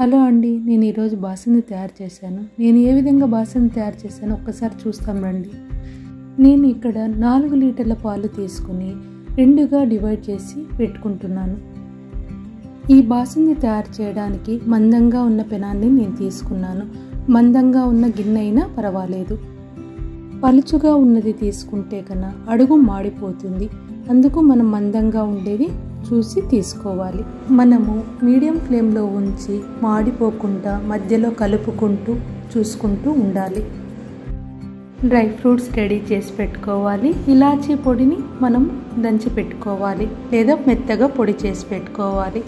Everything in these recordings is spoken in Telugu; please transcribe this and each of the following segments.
హలో అండి, నేను ఈరోజు బాసంది తయారు చేశాను. నేను ఏ విధంగా బాసంది తయారు చేశానో ఒక్కసారి చూస్తాం రండి. నేను ఇక్కడ 4 లీటర్ల పాలు తీసుకుని 2గా డివైడ్ చేసి పెట్టుకుంటున్నాను. ఈ బాసంది తయారు చేయడానికి మందంగా ఉన్న పెనాన్ని నేను తీసుకున్నాను. మందంగా ఉన్న గిన్నె అయినా పర్వాలేదు. పలుచుగా ఉన్నది తీసుకుంటే కన్నా అడుగు మాడిపోతుంది. అందుకు మనం మందంగా ఉండేది చూసి తీసుకోవాలి. మనము మీడియం ఫ్లేమ్లో ఉంచి మాడిపోకుండా మధ్యలో కలుపుకుంటూ చూసుకుంటూ ఉండాలి. డ్రై ఫ్రూట్స్ రెడీ చేసి పెట్టుకోవాలి. ఇలాచీ పొడిని మనం దంచి పెట్టుకోవాలి లేదా మెత్తగా పొడి చేసి పెట్టుకోవాలి.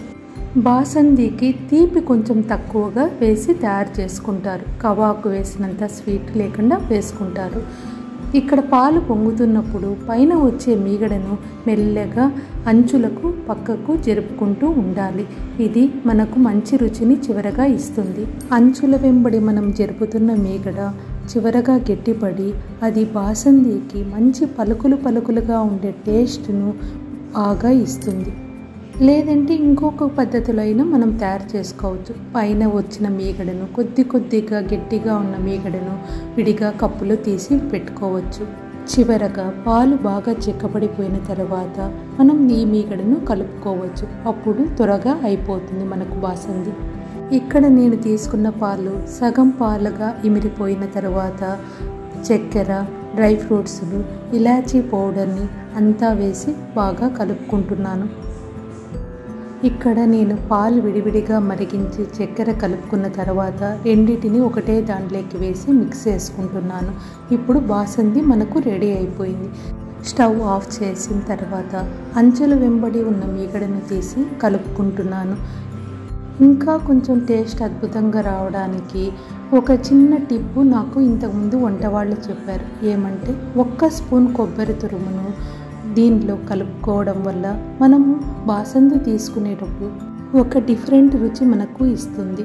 బాసందికి తీపి కొంచెం తక్కువగా వేసి తయారు చేసుకుంటారు. కవాకు వేసినంత స్వీట్ లేకుండా వేసుకుంటారు. ఇక్కడ పాలు పొంగుతున్నప్పుడు పైన వచ్చే మీగడను మెల్లగా అంచులకు పక్కకు జరుపుకుంటూ ఉండాలి. ఇది మనకు మంచి రుచిని చివరగా ఇస్తుంది. అంచుల వెంబడి మనం జరుపుతున్న మీగడ చివరగా గట్టిపడి అది బాసందికి మంచి పలుకులుగా ఉండే టేస్ట్ను బాగా ఇస్తుంది. లేదంటే ఇంకొక పద్ధతిలో అయినా మనం తయారు చేసుకోవచ్చు. పైన వచ్చిన మీగడను కొద్దిగా గట్టిగా ఉన్న మీగడను విడిగా కప్పులో తీసి పెట్టుకోవచ్చు. చివరగా పాలు బాగా చిక్కబడిపోయిన తర్వాత మనం ఈ మీగడను కలుపుకోవచ్చు. అప్పుడు త్వరగా అయిపోతుంది మనకు బాసంది. ఇక్కడ నేను తీసుకున్న పాలు సగం పాలుగా ఇమిరిపోయిన తర్వాత చక్కెర, డ్రై ఫ్రూట్స్ను, ఇలాచీ పౌడర్ని అంతా వేసి బాగా కలుపుకుంటున్నాను. ఇక్కడ నేను పాలు విడివిడిగా మరిగించి చక్కెర కలుపుకున్న తర్వాత రెండింటిని ఒకటే దాంట్లోకి వేసి మిక్స్ చేసుకుంటున్నాను. ఇప్పుడు బాసంది మనకు రెడీ అయిపోయింది. స్టవ్ ఆఫ్ చేసిన తర్వాత అంచుల వెంబడి ఉన్న మీగడను తీసి కలుపుకుంటున్నాను. ఇంకా కొంచెం టేస్ట్ అద్భుతంగా రావడానికి ఒక చిన్న టిప్పు నాకు ఇంతకుముందు వంట వాళ్ళు చెప్పారు. ఏమంటే 1 స్పూన్ కొబ్బరి తురుమును దీనిలో కలుపుకోవడం వల్ల మనము బాసంది తీసుకునేటప్పుడు ఒక డిఫరెంట్ రుచి మనకు ఇస్తుంది.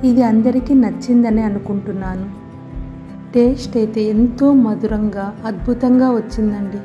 ఇది అందరికీ నచ్చిందని అనుకుంటున్నాను. టేస్ట్ అయితే ఎంతో మధురంగా అద్భుతంగా వచ్చిందండి.